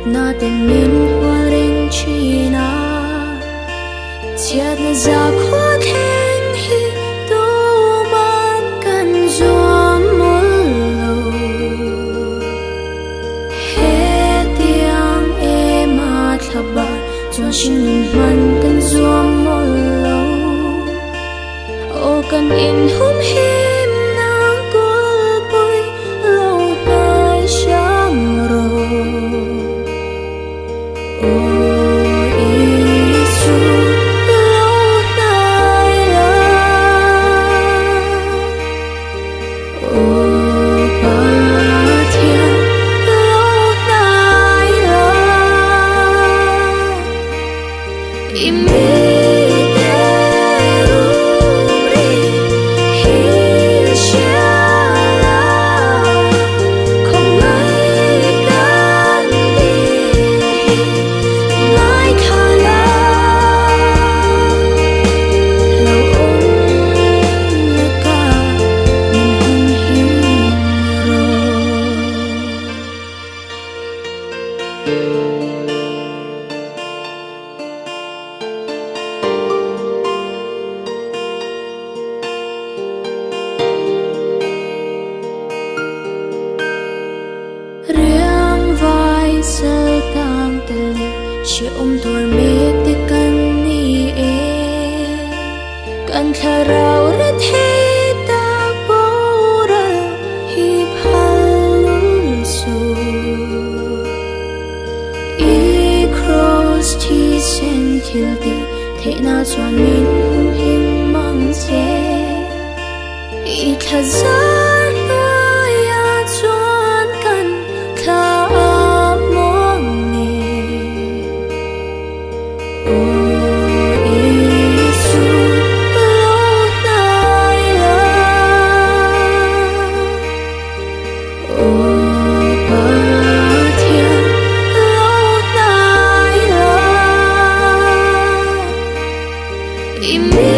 natin minwaring china Tiad na zakwat henghi Tuman kan zuam molo Hetiang ema tlaba Tuan sinin man kan zuam molo O kan inhum him na gulboy Lo nai siyam ro She dormit te kan ni kan tharau rat he ta bora hi phalul su I cross ti sen til ti the na chuan min hum him mang che I thazar na ya chuan kan tha Im